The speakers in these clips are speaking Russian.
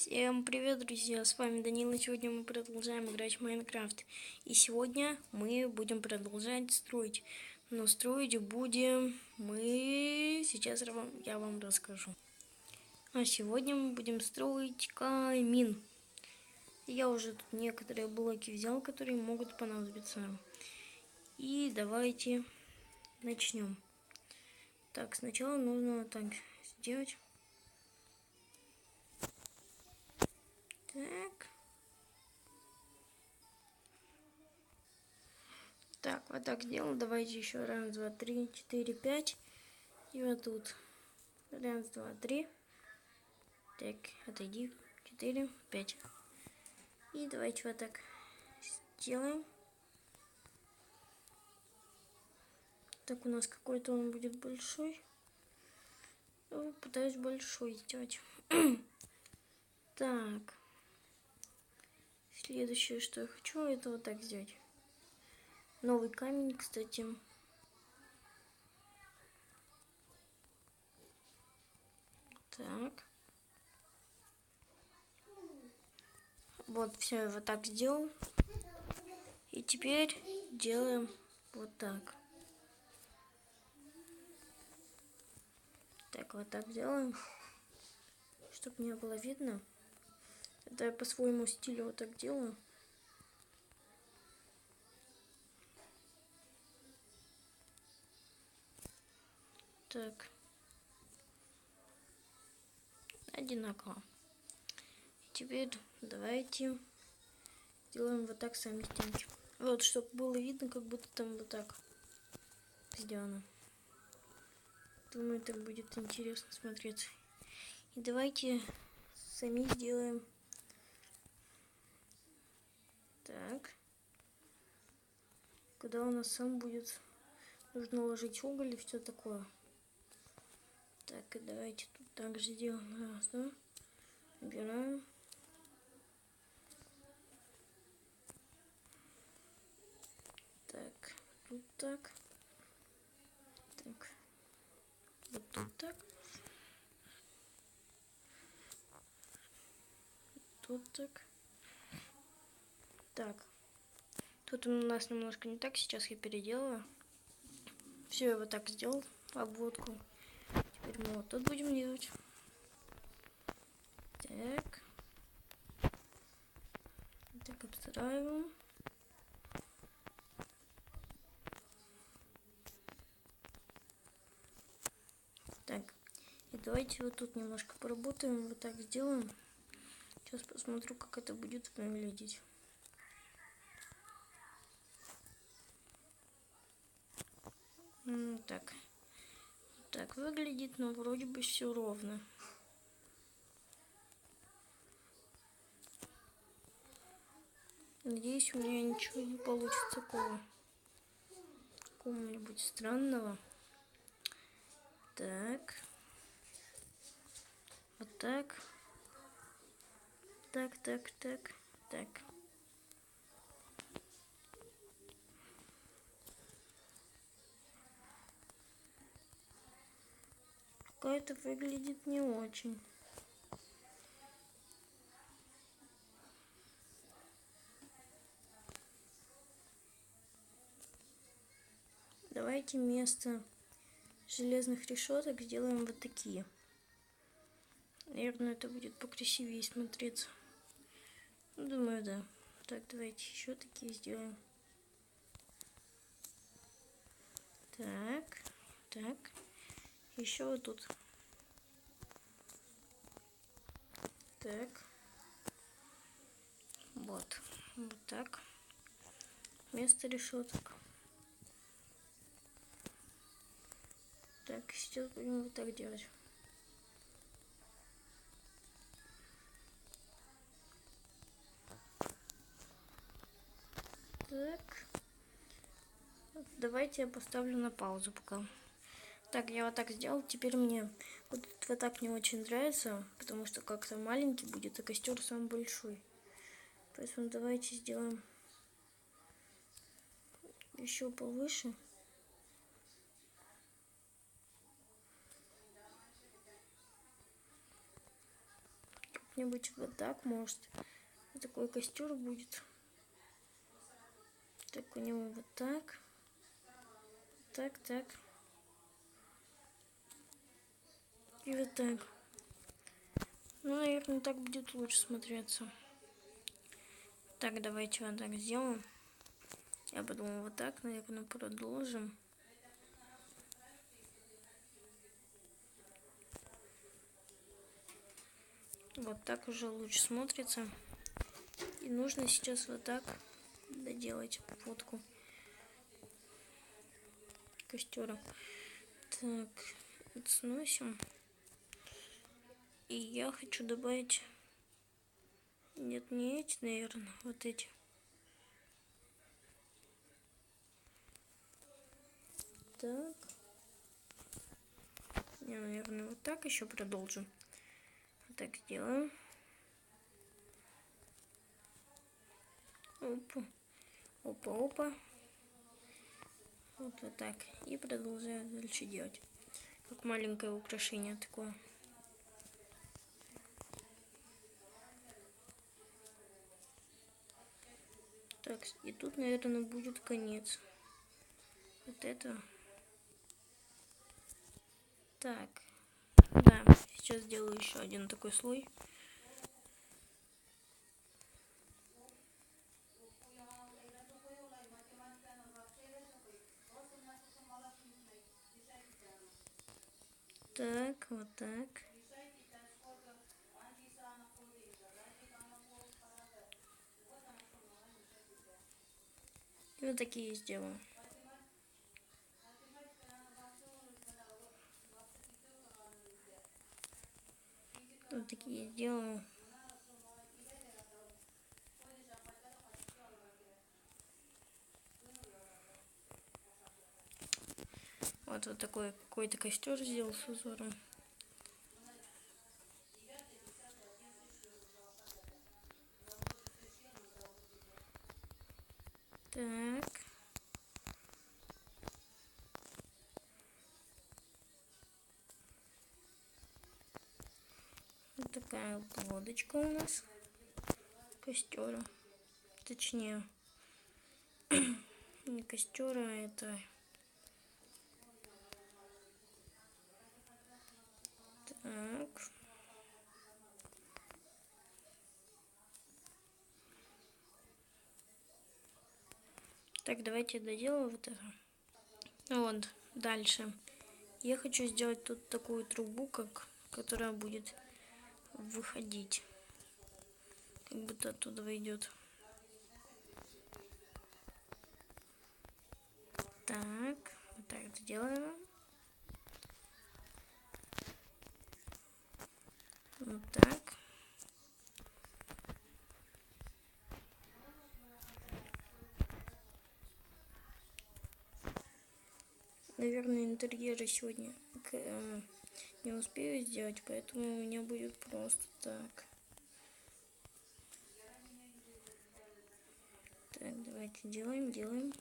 Всем привет, друзья! С вами Данила. Сегодня мы продолжаем играть в Майнкрафт. И сегодня мы будем продолжать строить. Но строить будем мы... Сейчас я вам расскажу. А сегодня мы будем строить камин. Я уже тут некоторые блоки взял, которые могут понадобиться нам. И давайте начнем. Так, сначала нужно так сделать. Так, вот так сделал. Давайте еще раз, два, три, четыре, пять. И вот тут. Раз, два, три. Так, отойди. 4, 5. И давайте вот так сделаем. Так, у нас какой-то он будет большой. Пытаюсь большой сделать. Так. Следующее, что я хочу, это вот так сделать. Новый камень, кстати. Так. Вот, все, я вот так сделал. И теперь делаем вот так. Так, вот так делаем, чтобы не было видно. Это я по своему стилю вот так делаю. Так. Одинаково. Теперь давайте сделаем вот так сами стенки. Вот, чтобы было видно, как будто там вот так сделано. Думаю, так будет интересно смотреться. И давайте сами сделаем. Так. Когда у нас сам будет, нужно ложить уголь и все такое. Так, и давайте тут также сделаем. Раз, два. Убираем. Так, тут так. Так. Вот тут так. Тут так. Так. Тут у нас немножко не так. Сейчас я переделаю. Все, я вот так сделал. Обводку. Теперь мы вот тут будем делать. Так. Так, обстраиваем. Так. И давайте вот тут немножко поработаем. Вот так сделаем. Сейчас посмотрю, как это будет выглядеть. Так. Так выглядит, но вроде бы все ровно. Надеюсь, у меня ничего не получится такого. Какого-нибудь странного. Так. Вот так. Так, так, так, так. Пока это выглядит не очень. Давайте вместо железных решеток сделаем вот такие. Наверное, это будет покрасивее смотреться. Думаю, да. Так, давайте еще такие сделаем. Так, так. Еще вот тут. Так. Вот. Вот так. Вместо решеток. Так, сейчас будем вот так делать. Так. Давайте я поставлю на паузу пока. Так, я вот так сделал. Теперь мне вот так не очень нравится, потому что как-то маленький будет, а костер самый большой. Поэтому давайте сделаем еще повыше. как-нибудь вот так, может. Такой костер будет. Так, у него вот так. Так, так. И вот так. Ну, наверное, так будет лучше смотреться. Так, давайте вот так сделаем. Я подумала, вот так, наверное, продолжим. Вот так уже лучше смотрится. И нужно сейчас вот так доделать фотку костера. Так, это сносим. И я хочу добавить... Нет, не эти, наверное, вот эти. Так. Я, наверное, вот так еще продолжу. Вот так сделаем. Опа. Опа, опа. Вот так. И продолжаю дальше делать. Как маленькое украшение такое. Так, и тут, наверное, будет конец. Вот это. Так. Да, сейчас сделаю еще один такой слой. Так, вот так. И вот такие сделаю. Вот такие сделаю. Вот такой какой-то костер сделал с узором. Так. Вот такая вот лодочка у нас. Костера. Точнее, не костера, а это... Так. Так, давайте доделаю вот это. Вот, дальше. Я хочу сделать тут такую трубу, которая будет выходить. Как будто оттуда выйдет. Так, вот так сделаем. Вот так. Наверное, интерьеры сегодня не успею сделать, поэтому у меня будет просто так. Так, давайте делаем.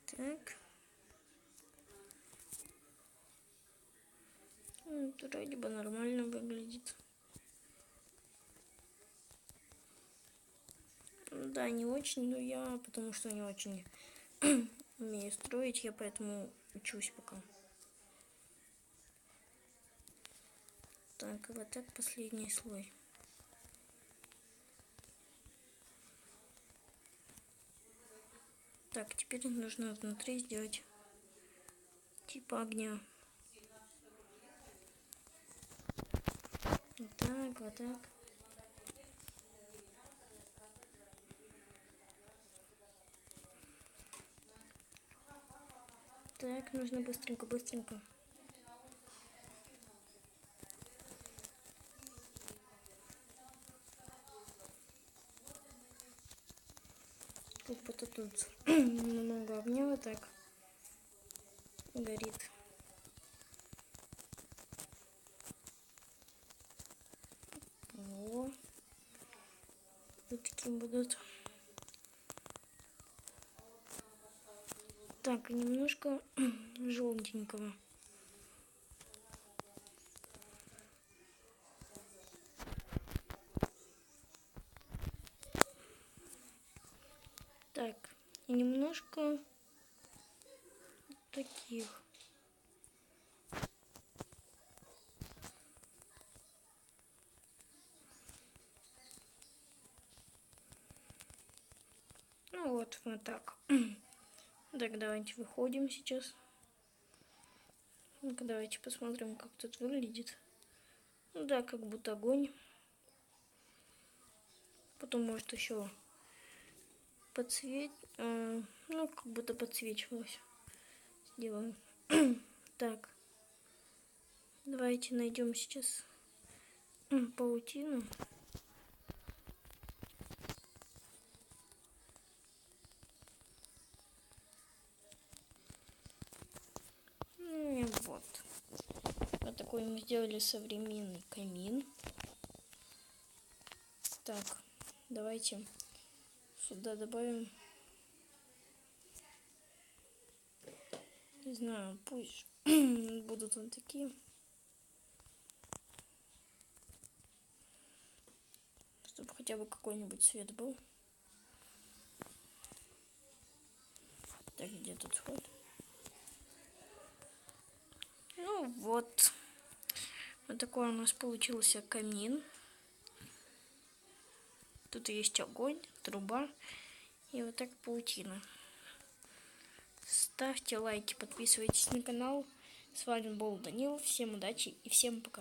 Так. Это вроде бы нормально выглядит. Да, не очень, но я, потому что не очень умею строить, я поэтому учусь пока. Так, вот так последний слой. Так, теперь нужно внутри сделать типа огня. Вот так, вот так. Так, нужно быстренько. Как будто тут много огня вот так горит. О, вот такие будут. Так, немножко желтенького. и немножко таких. Ну вот так. Так, давайте выходим сейчас. Ну-ка, давайте посмотрим, как тут выглядит. Ну да, как будто огонь. Потом, может, еще ну, как будто подсвечивалось. Сделаем. Так. Давайте найдем сейчас паутину. И вот. Вот такой мы сделали современный камин. Так, давайте сюда добавим. Не знаю, пусть будут вот такие. Чтобы хотя бы какой-нибудь свет был. Так, где тут вход? Ну вот. Вот такой у нас получился камин. Тут есть огонь, труба и вот так паутина. Ставьте лайки, подписывайтесь на канал. С вами был Данил. Всем удачи и всем пока.